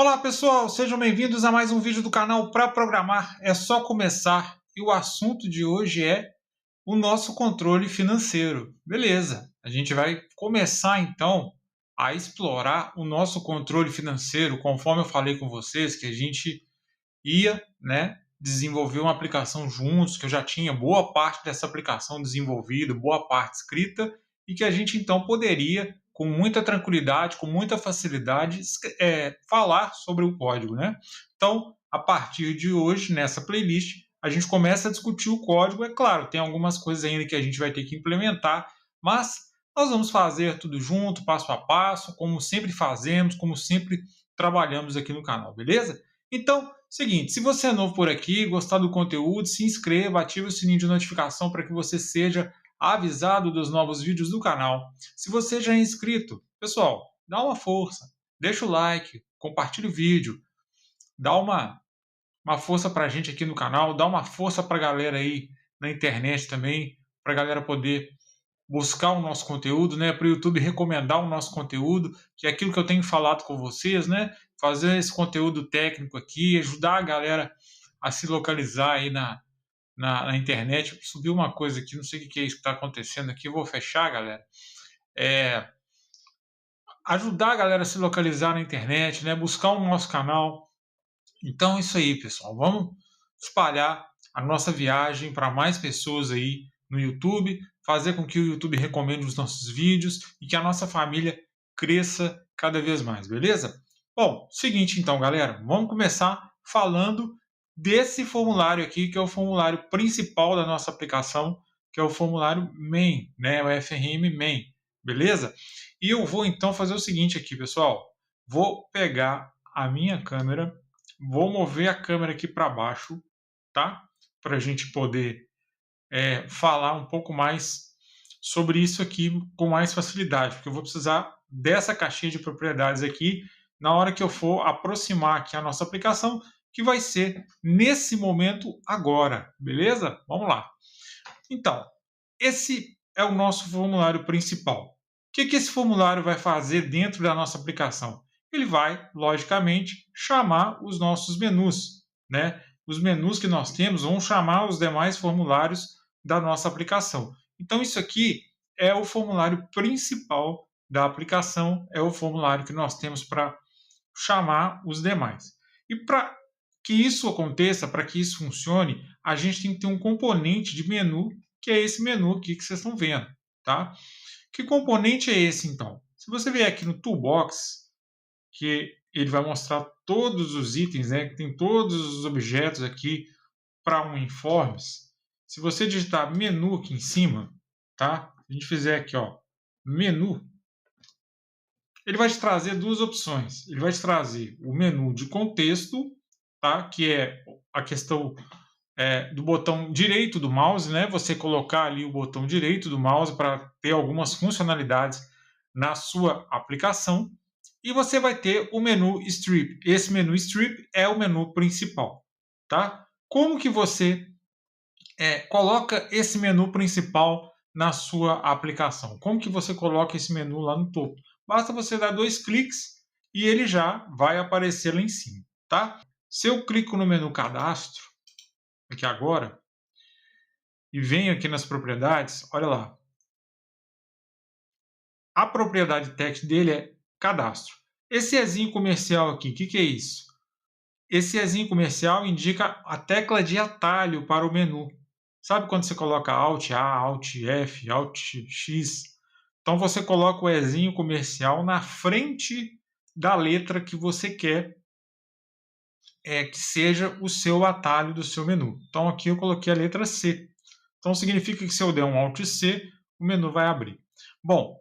Olá pessoal, sejam bem-vindos a mais um vídeo do canal Para Programar. É só começar e o assunto de hoje é o nosso controle financeiro. Beleza, a gente vai começar então a explorar o nosso controle financeiro, conforme eu falei com vocês que a gente ia, desenvolver uma aplicação juntos, que eu já tinha boa parte dessa aplicação desenvolvida, boa parte escrita, e que a gente então poderia, com muita tranquilidade, com muita facilidade, falar sobre o código, né? Então, a partir de hoje, nessa playlist, a gente começa a discutir o código. É claro, tem algumas coisas ainda que a gente vai ter que implementar, mas nós vamos fazer tudo junto, passo a passo, como sempre fazemos, como sempre trabalhamos aqui no canal, beleza? Então, seguinte, se você é novo por aqui, gostar do conteúdo, se inscreva, ative o sininho de notificação para que você seja avisado dos novos vídeos do canal. Se você já é inscrito, pessoal, dá uma força, deixa o like, compartilha o vídeo, dá uma força para a gente aqui no canal, dá uma força para a galera aí na internet também, para a galera poder buscar o nosso conteúdo, né, para o YouTube recomendar o nosso conteúdo, que é aquilo que eu tenho falado com vocês, né, fazer esse conteúdo técnico aqui, ajudar a galera a se localizar aí na internet. Subiu uma coisa aqui, não sei o que é isso que está acontecendo aqui, eu vou fechar, galera. Ajudar a galera a se localizar na internet, né, buscar o nosso canal. Então é isso aí, pessoal, vamos espalhar a nossa viagem para mais pessoas aí no YouTube, fazer com que o YouTube recomende os nossos vídeos e que a nossa família cresça cada vez mais, beleza? Bom, seguinte então, galera, vamos começar falando desse formulário aqui, que é o formulário principal da nossa aplicação, que é o formulário main, né, o FRM main, beleza? E eu vou então fazer o seguinte aqui, pessoal, vou pegar a minha câmera, vou mover a câmera aqui para baixo, tá? Para a gente poder falar um pouco mais sobre isso aqui com mais facilidade, porque eu vou precisar dessa caixinha de propriedades aqui na hora que eu for aproximar aqui a nossa aplicação, que vai ser nesse momento agora, beleza? Vamos lá. Então, esse é o nosso formulário principal. O que esse formulário vai fazer dentro da nossa aplicação? Ele vai, logicamente, chamar os nossos menus, né? Os menus que nós temos vão chamar os demais formulários da nossa aplicação. Então, isso aqui é o formulário principal da aplicação, é o formulário que nós temos para chamar os demais. E para que isso aconteça, para que isso funcione, a gente tem que ter um componente de menu, que é esse menu aqui que vocês estão vendo, tá? Que componente é esse, então? Se você vier aqui no Toolbox, que ele vai mostrar todos os itens, né? Que tem todos os objetos aqui para um Informes. Se você digitar menu aqui em cima, tá? Se a gente fizer aqui, ó, menu, ele vai te trazer duas opções. Ele vai te trazer o menu de contexto, tá? Que é a questão do botão direito do mouse, né? Você colocar ali o botão direito do mouse para ter algumas funcionalidades na sua aplicação. E você vai ter o menu Strip. Esse menu Strip é o menu principal, tá? Como que você coloca esse menu principal na sua aplicação? Como que você coloca esse menu lá no topo? Basta você dar 2 cliques e ele já vai aparecer lá em cima, tá? Se eu clico no menu Cadastro, aqui agora, e venho aqui nas propriedades, olha lá. A propriedade text dele é cadastro. Esse Ezinho comercial aqui, o que é isso? Esse Ezinho comercial indica a tecla de atalho para o menu. Sabe quando você coloca Alt A, Alt F, Alt X? Então você coloca o Ezinho comercial na frente da letra que você quer que seja o seu atalho do seu menu. Então aqui eu coloquei a letra C. Então significa que se eu der um Alt C, o menu vai abrir. Bom,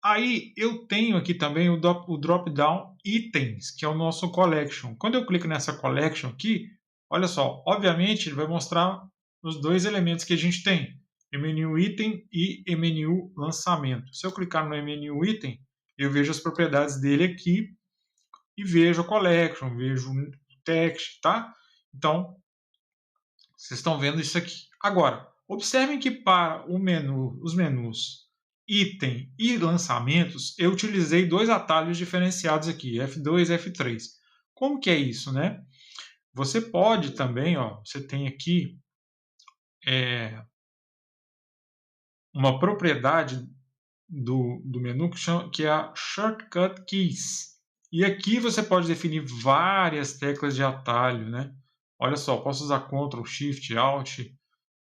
aí eu tenho aqui também o drop-down Itens, que é o nosso Collection. Quando eu clico nessa Collection aqui, olha só, obviamente ele vai mostrar os dois elementos que a gente tem, menu Item e menu Lançamento. Se eu clicar no menu Item, eu vejo as propriedades dele aqui e vejo a Collection, vejo o text, tá? Então, vocês estão vendo isso aqui. Agora, observem que para o menu, os menus item e lançamentos, eu utilizei 2 atalhos diferenciados aqui, F2 e F3. Como que é isso, né? Você pode também, ó, você tem aqui uma propriedade do menu que é a Shortcut Keys. E aqui você pode definir várias teclas de atalho, né? Olha só, posso usar Ctrl, Shift, Alt,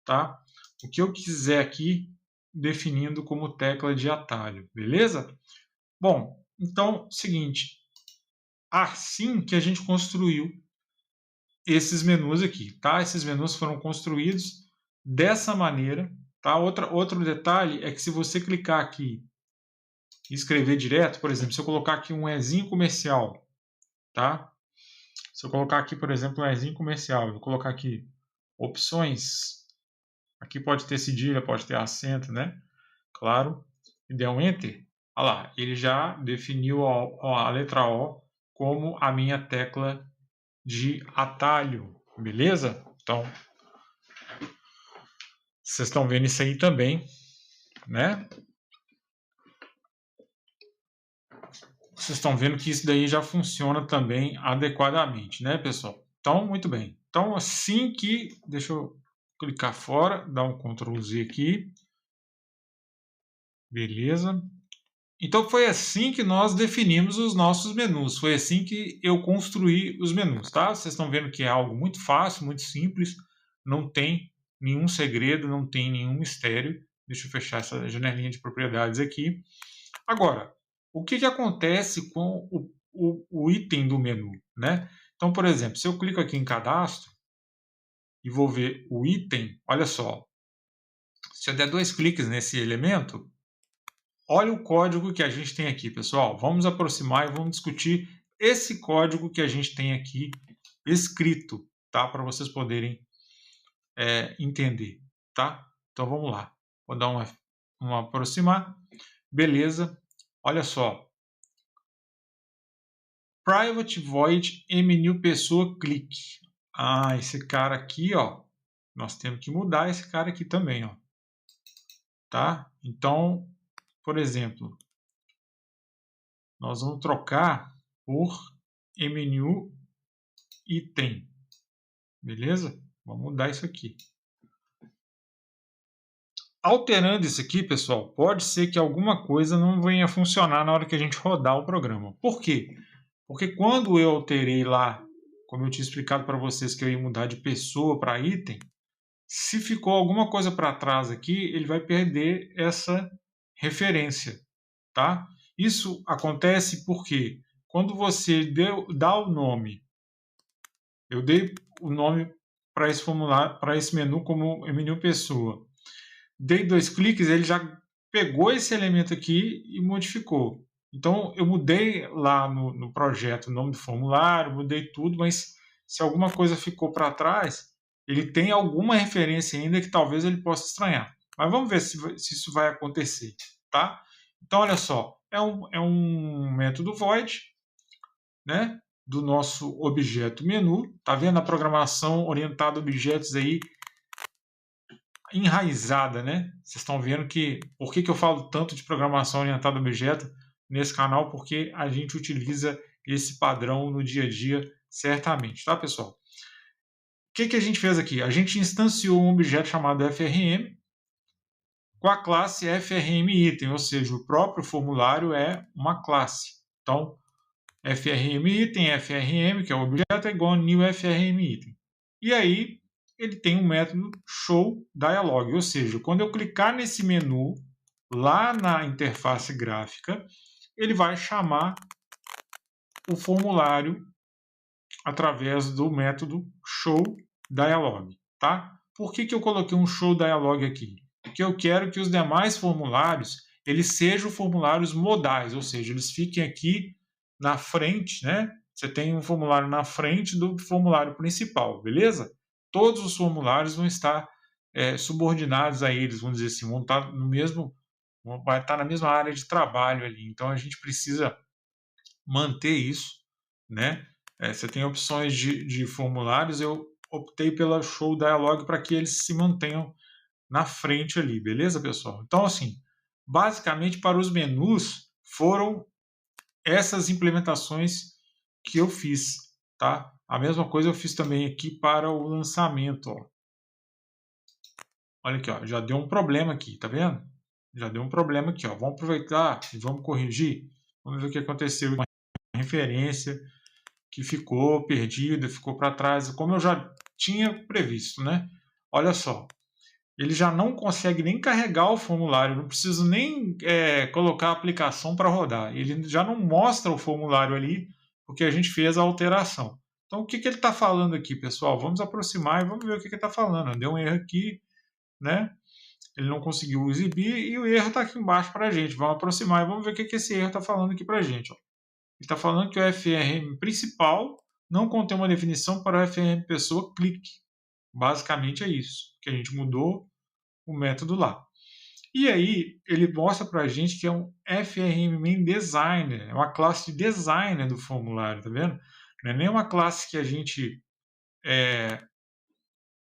tá? O que eu quiser aqui, definindo como tecla de atalho, beleza? Bom, então, seguinte, assim que a gente construiu esses menus aqui, tá? Esses menus foram construídos dessa maneira, tá? Outro detalhe é que se você clicar aqui e escrever direto, por exemplo, se eu colocar aqui um Ezinho comercial, tá? Se eu colocar aqui, por exemplo, um Ezinho comercial, eu vou colocar aqui opções, aqui pode ter cedilha, pode ter acento, né? Claro, e der um Enter, olha lá, ele já definiu a letra O como a minha tecla de atalho, beleza? Então, vocês estão vendo isso aí também, né? Vocês estão vendo que isso daí já funciona também adequadamente, né, pessoal? Então, muito bem. Então, assim que... Deixa eu clicar fora, dar um Ctrl Z aqui. Beleza. Então, foi assim que nós definimos os nossos menus. Foi assim que eu construí os menus, tá? Vocês estão vendo que é algo muito fácil, muito simples. Não tem nenhum segredo, não tem nenhum mistério. Deixa eu fechar essa janelinha de propriedades aqui. Agora, o que acontece com o item do menu, né? Então, por exemplo, se eu clico aqui em cadastro e vou ver o item, olha só, se eu der 2 cliques nesse elemento, olha o código que a gente tem aqui, pessoal. Vamos aproximar e vamos discutir esse código que a gente tem aqui escrito, tá? Para vocês poderem entender, tá? Então, vamos lá. Vou dar uma aproximar. Beleza. Olha só. Private void menu pessoa clique. Ah, esse cara aqui, ó, nós temos que mudar esse cara aqui também, ó. Tá? Então, por exemplo, nós vamos trocar por menu item. Beleza? Vamos mudar isso aqui. Alterando isso aqui, pessoal, pode ser que alguma coisa não venha funcionar na hora que a gente rodar o programa. Por quê? Porque quando eu alterei lá, como eu tinha explicado para vocês que eu ia mudar de pessoa para item, se ficou alguma coisa para trás aqui, ele vai perder essa referência, tá? Isso acontece porque quando você dá o nome, eu dei o nome para esse formulário, para esse menu como menu pessoa. Dei 2 cliques, ele já pegou esse elemento aqui e modificou. Então, eu mudei lá no projeto o nome do formulário, mudei tudo, mas se alguma coisa ficou para trás, ele tem alguma referência ainda que talvez ele possa estranhar. Mas vamos ver se isso vai acontecer, tá? Então, olha só, é um método void, né, do nosso objeto menu. Tá vendo a programação orientada a objetos aí enraizada, né? Vocês estão vendo que... Por que eu falo tanto de programação orientada a objeto nesse canal? Porque a gente utiliza esse padrão no dia a dia, certamente, tá, pessoal? O que a gente fez aqui? A gente instanciou um objeto chamado FRM com a classe FRM item, ou seja, o próprio formulário é uma classe. Então, FRM item, FRM, que é o objeto, é igual a new FRM item. E aí, ele tem um método show dialog, ou seja, quando eu clicar nesse menu lá na interface gráfica, ele vai chamar o formulário através do método show dialog, tá? Por que eu coloquei um show dialog aqui? Porque eu quero que os demais formulários eles sejam formulários modais, ou seja, eles fiquem aqui na frente, né? Você tem um formulário na frente do formulário principal, beleza? Todos os formulários vão estar subordinados a eles, vamos dizer assim, vão estar no mesmo, vai estar na mesma área de trabalho ali. Então a gente precisa manter isso, né? Você tem opções de formulários, eu optei pela show dialog para que eles se mantenham na frente ali, beleza, pessoal? Então, assim, basicamente para os menus foram essas implementações que eu fiz, tá? A mesma coisa eu fiz também aqui para o lançamento, ó. Olha aqui, ó, já deu um problema aqui, tá vendo? Já deu um problema aqui, ó. Vamos aproveitar e vamos corrigir. Vamos ver o que aconteceu. Uma referência que ficou perdida, ficou para trás, como eu já tinha previsto, né? Olha só, ele já não consegue nem carregar o formulário, não preciso nem colocar a aplicação para rodar. Ele já não mostra o formulário ali, porque a gente fez a alteração. Então, o que, que ele está falando aqui, pessoal? Vamos aproximar e vamos ver o que, que ele está falando. Deu um erro aqui, né? Ele não conseguiu exibir e o erro está aqui embaixo para a gente. Vamos aproximar e vamos ver o que, que esse erro está falando aqui para a gente. Ó. Ele está falando que o FRM principal não contém uma definição para o FRM pessoa clique. Basicamente é isso, que a gente mudou o método lá. E aí, ele mostra para a gente que é um FRM Main Designer, é uma classe de designer do formulário, tá vendo? Não é nem uma classe que a gente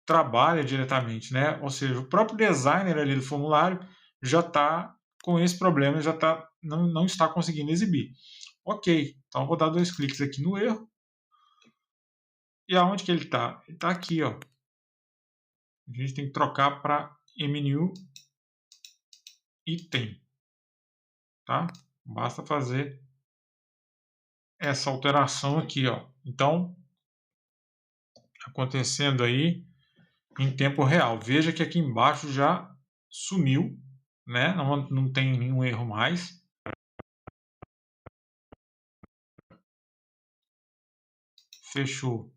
trabalha diretamente, né? Ou seja, o próprio designer ali do formulário já está com esse problema, já não está conseguindo exibir. Ok, então eu vou dar 2 cliques aqui no erro. E aonde que ele está? Ele está aqui, ó. A gente tem que trocar para menu item, tá? Basta fazer essa alteração aqui, ó. Então, acontecendo aí em tempo real. Veja que aqui embaixo já sumiu, né? Não tem nenhum erro mais. Fechou.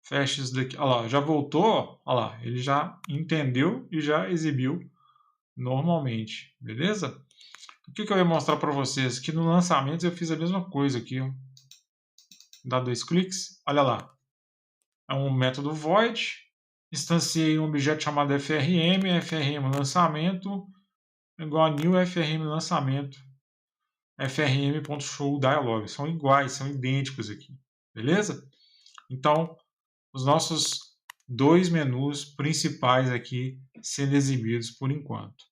Fecha isso daqui. Olha lá, já voltou. Olha lá, ele já entendeu e já exibiu normalmente. Beleza? O que eu ia mostrar para vocês? Que no lançamento eu fiz a mesma coisa aqui. Ó. Dá 2 cliques. Olha lá. É um método void. Instanciei um objeto chamado FRM. FRM lançamento igual a new FRM lançamento. FRM.showDialog. São iguais, são idênticos aqui. Beleza? Então, os nossos 2 menus principais aqui sendo exibidos por enquanto.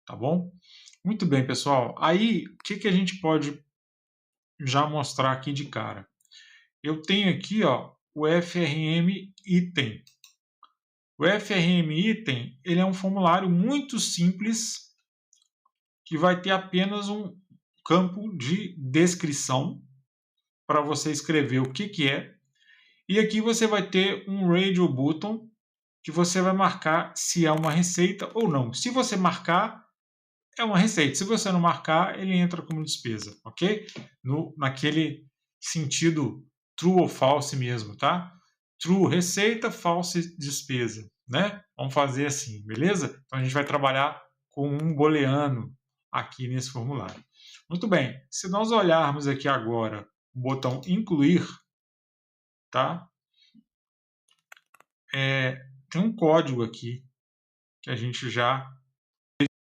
Tá bom? Muito bem, pessoal. Aí, o que a gente pode já mostrar aqui de cara? Eu tenho aqui ó, o FRM Item. O FRM Item ele é um formulário muito simples que vai ter apenas um campo de descrição para você escrever o que é. E aqui você vai ter um Radio Button que você vai marcar se é uma receita ou não. Se você marcar, é uma receita. Se você não marcar, ele entra como despesa, ok? Naquele sentido true ou false mesmo, tá? True receita, false despesa, né? Vamos fazer assim, beleza? Então a gente vai trabalhar com um booleano aqui nesse formulário. Muito bem, se nós olharmos aqui agora o botão incluir, tá? Tem um código aqui que a gente já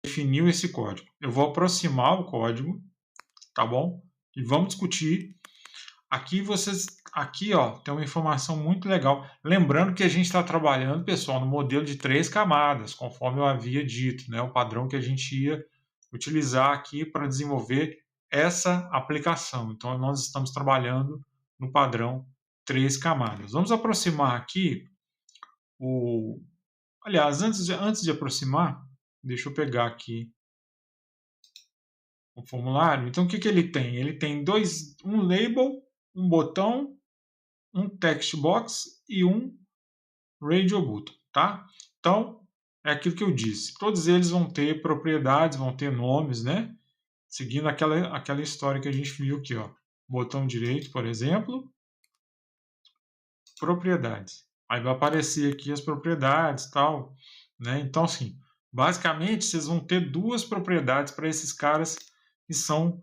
definiu esse código. Eu vou aproximar o código, tá bom? E vamos discutir. Aqui ó, tem uma informação muito legal. Lembrando que a gente está trabalhando, pessoal, no modelo de 3 camadas, conforme eu havia dito, né? O padrão que a gente ia utilizar aqui para desenvolver essa aplicação. Então, nós estamos trabalhando no padrão 3 camadas. Vamos aproximar aqui o... Aliás, antes de aproximar, deixa eu pegar aqui o formulário. Então, o que ele tem? Ele tem um label, um botão, um text box e um radio button, tá? Então, é aquilo que eu disse. Todos eles vão ter propriedades, vão ter nomes, né? Seguindo aquela história que a gente viu aqui, ó. Botão direito, por exemplo, propriedades. Aí vai aparecer aqui as propriedades e tal, né? Então, assim, basicamente, vocês vão ter 2 propriedades para esses caras que são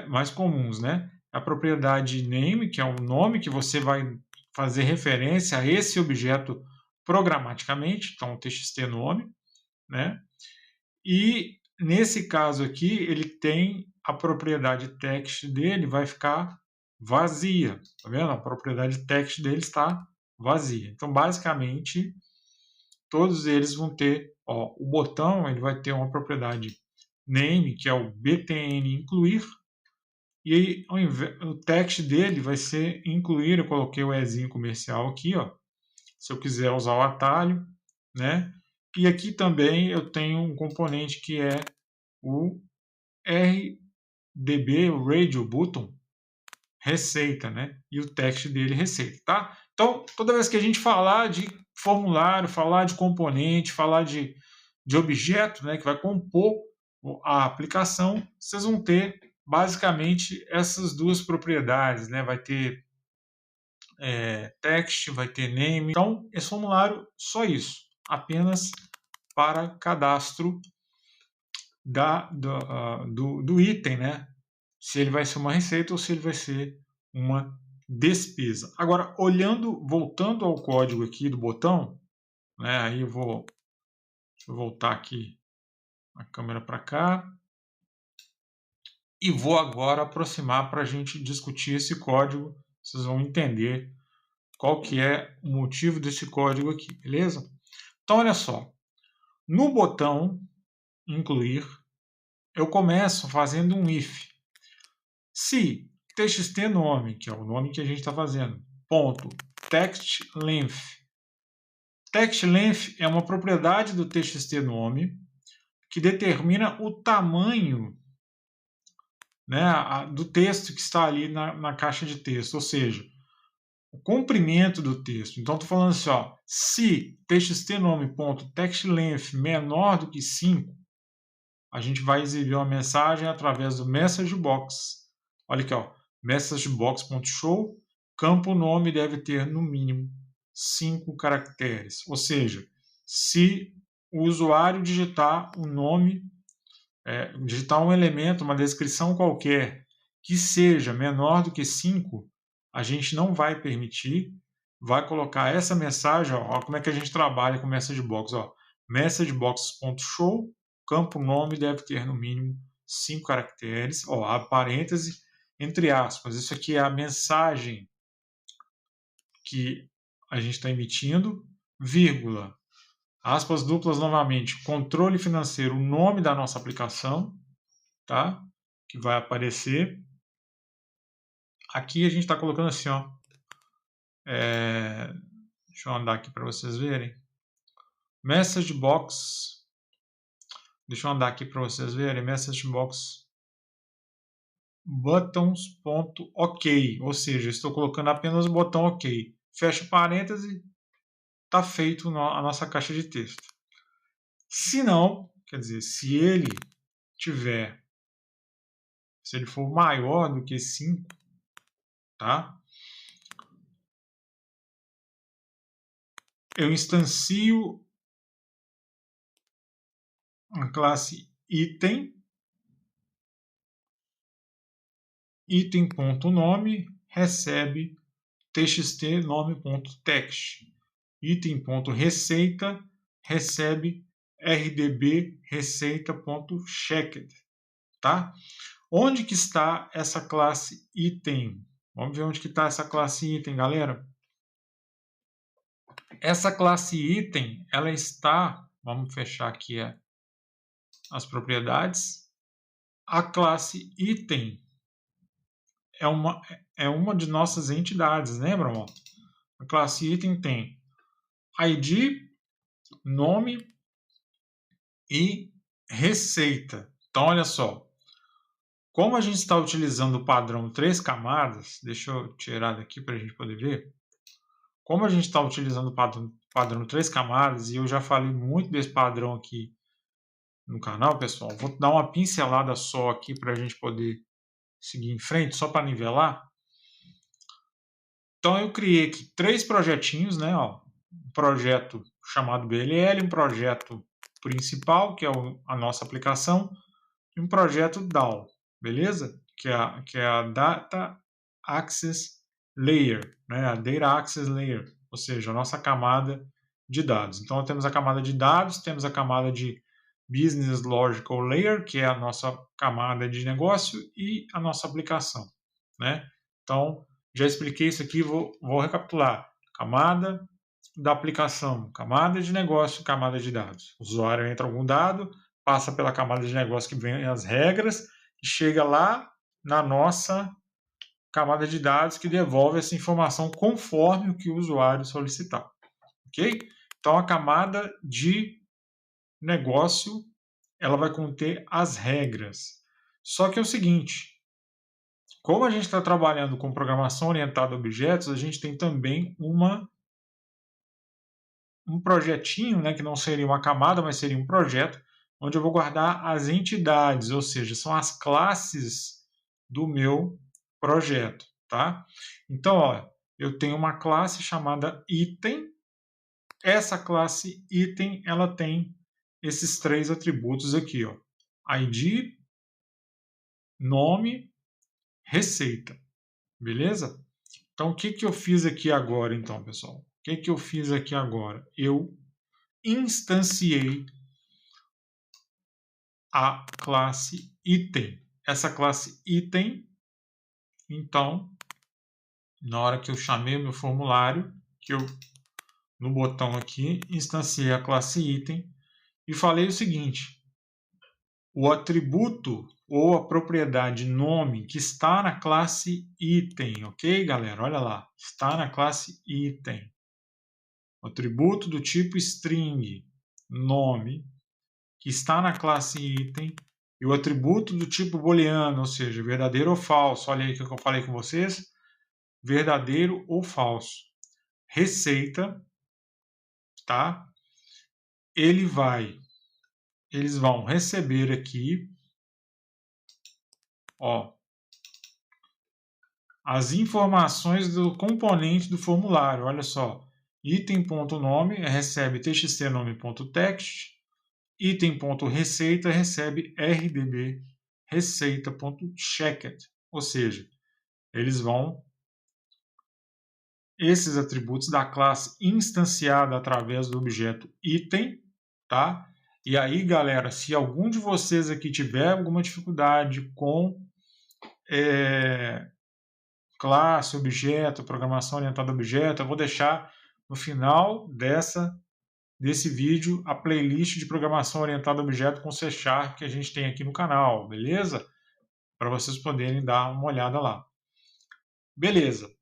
mais comuns, né? A propriedade name, que é o nome que você vai fazer referência a esse objeto programaticamente, então o txt nome, né? E nesse caso aqui, ele tem a propriedade text dele vai ficar vazia, tá vendo? A propriedade text dele está vazia. Então, basicamente, todos eles vão ter, ó, o botão ele vai ter uma propriedade name, que é o btn incluir, e aí o text dele vai ser incluir, eu coloquei o ezinho comercial aqui, ó, se eu quiser usar o atalho, né? E aqui também eu tenho um componente que é o RDB, o Radio Button, receita, né? E o text dele receita, tá? Então, toda vez que a gente falar de formulário, falar de componente, falar de objeto, né, que vai compor a aplicação, vocês vão ter basicamente essas duas propriedades, né? Vai ter text, vai ter name. Então, esse formulário, só isso, apenas para cadastro do item, né? Se ele vai ser uma receita ou se ele vai ser uma despesa. Agora, voltando ao código aqui do botão, né? Aí deixa eu voltar aqui a câmera para cá e vou agora aproximar para a gente discutir esse código. Vocês vão entender qual que é o motivo desse código aqui, beleza? Então, olha só, no botão incluir, eu começo fazendo um if. Se txt nome, que é o nome que a gente está fazendo, ponto text length. Text length é uma propriedade do txt nome que determina o tamanho, né, do texto que está ali na caixa de texto, ou seja, o comprimento do texto. Então, estou falando assim, ó, se txt nome.textLength menor do que 5, a gente vai exibir uma mensagem através do messagebox. Olha aqui, ó, messagebox.show, campo nome deve ter no mínimo 5 caracteres. Ou seja, se o usuário digitar um nome, digitar um elemento, uma descrição qualquer, que seja menor do que 5, a gente não vai permitir, vai colocar essa mensagem, ó, como é que a gente trabalha com messagebox, ó, messagebox.show, campo nome deve ter no mínimo 5 caracteres, ó, a parêntese, entre aspas, isso aqui é a mensagem que a gente está emitindo, vírgula, aspas duplas novamente, controle financeiro, o nome da nossa aplicação, tá? Que vai aparecer. Aqui a gente está colocando assim, ó. Deixa eu andar aqui para vocês verem. Message box. Deixa eu andar aqui para vocês verem. Message box buttons.ok. Ou seja, estou colocando apenas o botão ok. Fecha parêntese. Está feito a nossa caixa de texto. Se não, quer dizer, se ele for maior do que 5, tá? Eu instancio a classe item.nome recebe txt nome.text. Item.receita recebe rdb receita.checked, tá? Onde que está essa classe item? Vamos ver onde que está essa classe item, galera. Essa classe item, ela está, vamos fechar aqui as propriedades. A classe item é uma de nossas entidades, lembram? Ó? A classe item tem ID, nome e receita. Então, olha só. Como a gente está utilizando o padrão 3 camadas, deixa eu tirar daqui para a gente poder ver. Como a gente está utilizando o padrão 3 camadas, e eu já falei muito desse padrão aqui no canal, pessoal, vou dar uma pincelada só aqui para a gente poder seguir em frente, só para nivelar. Então, eu criei aqui 3 projetinhos, né? Ó, um projeto chamado BLL, um projeto principal, que é a nossa aplicação, e um projeto DAO, beleza? Que é a Data Access Layer, né? A Data Access Layer, ou seja, a nossa camada de dados. Então, temos a camada de dados, temos a camada de Business Logical Layer, que é a nossa camada de negócio, e a nossa aplicação, né? Então, já expliquei isso aqui, vou recapitular. Camada da aplicação, camada de negócio, camada de dados. O usuário entra algum dado, passa pela camada de negócio que vem as regras e chega lá na nossa camada de dados que devolve essa informação conforme o que o usuário solicitar, ok? Então a camada de negócio ela vai conter as regras. Só que é o seguinte, como a gente está trabalhando com programação orientada a objetos, a gente tem também um projetinho, né, que não seria uma camada, mas seria um projeto, onde eu vou guardar as entidades, ou seja, são as classes do meu projeto, tá? Então, ó, eu tenho uma classe chamada item. Essa classe item, ela tem esses 3 atributos aqui, ó: ID, nome, receita. Beleza? Então, o que eu fiz aqui agora, então, pessoal? O que eu fiz aqui agora? Eu instanciei a classe item. Essa classe item, então, na hora que eu chamei o meu formulário, que eu, no botão aqui, instanciei a classe item e falei o seguinte: o atributo ou a propriedade nome que está na classe item, ok, galera? Olha lá, está na classe item. O atributo do tipo string, nome, que está na classe item, e o atributo do tipo booleano, ou seja, verdadeiro ou falso. Olha aí o que eu falei com vocês. Verdadeiro ou falso. Receita, tá? Eles vão receber aqui, ó, as informações do componente do formulário. Olha só, item.nome recebe txtnome.text, item.receita recebe rdb receita.checked, ou seja, esses atributos da classe instanciada através do objeto item, tá? E aí, galera, se algum de vocês aqui tiver alguma dificuldade com classe, objeto, programação orientada a objeto, eu vou deixar no final desse vídeo a playlist de programação orientada a objeto com C# que a gente tem aqui no canal, beleza? Para vocês poderem dar uma olhada lá. Beleza.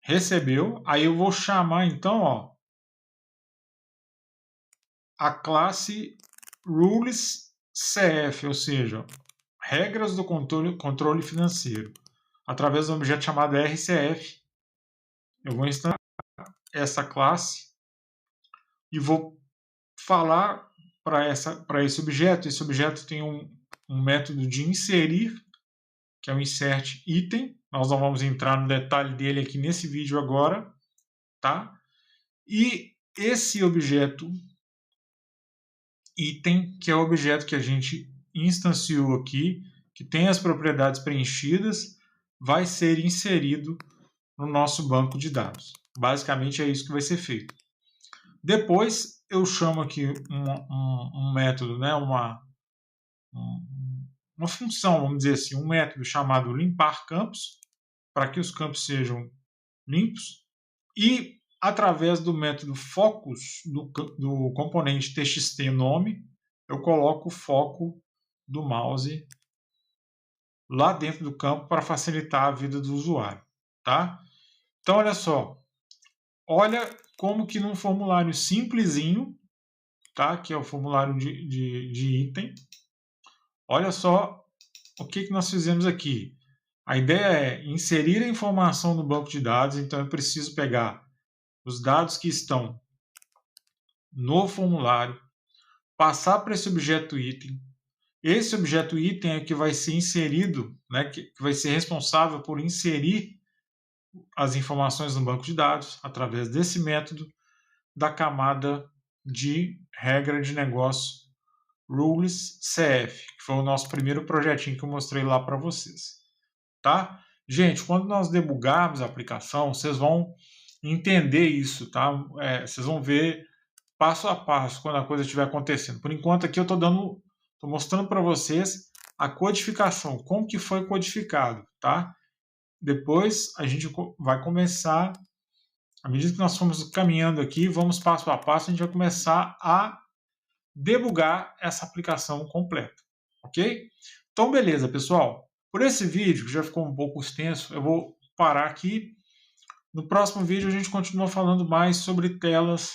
Recebeu, aí eu vou chamar então, ó, a classe RulesCF, ou seja, regras do controle financeiro. Através de um objeto chamado RCF, eu vou instalar essa classe e vou falar para esse objeto. Esse objeto tem um método de inserir, que é o insert item. Nós não vamos entrar no detalhe dele aqui nesse vídeo agora, tá? E esse objeto item, que é o objeto que a gente instanciou aqui, que tem as propriedades preenchidas, vai ser inserido no nosso banco de dados. Basicamente é isso que vai ser feito. Depois eu chamo aqui um método, né, uma função, vamos dizer assim, um método chamado limpar campos, para que os campos sejam limpos, e através do método focus do componente txt_nome, eu coloco o foco do mouse lá dentro do campo para facilitar a vida do usuário, tá? Então, olha só, olha como que num formulário simplesinho, tá? Que é o formulário de item, olha só o que nós fizemos aqui. A ideia é inserir a informação no banco de dados, então eu preciso pegar os dados que estão no formulário, passar para esse objeto item. Esse objeto item é que vai ser inserido, né, que vai ser responsável por inserir as informações no banco de dados através desse método da camada de regra de negócio RulesCF, que foi o nosso primeiro projetinho que eu mostrei lá para vocês. Tá? Gente, quando nós debugarmos a aplicação, vocês vão entender isso, tá? Vocês vão ver passo a passo quando a coisa estiver acontecendo. Por enquanto aqui eu estou mostrando para vocês a codificação, como que foi codificado, tá? Depois a gente vai começar, à medida que nós formos caminhando aqui, vamos passo a passo, a gente vai começar a debugar essa aplicação completa, ok? Então, beleza, pessoal. Por esse vídeo, que já ficou um pouco extenso, eu vou parar aqui. No próximo vídeo, a gente continua falando mais sobre telas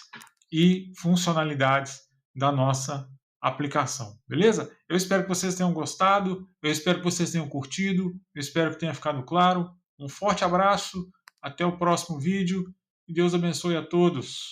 e funcionalidades da nossa aplicação, beleza? Eu espero que vocês tenham gostado, eu espero que vocês tenham curtido, eu espero que tenha ficado claro. Um forte abraço, até o próximo vídeo e Deus abençoe a todos.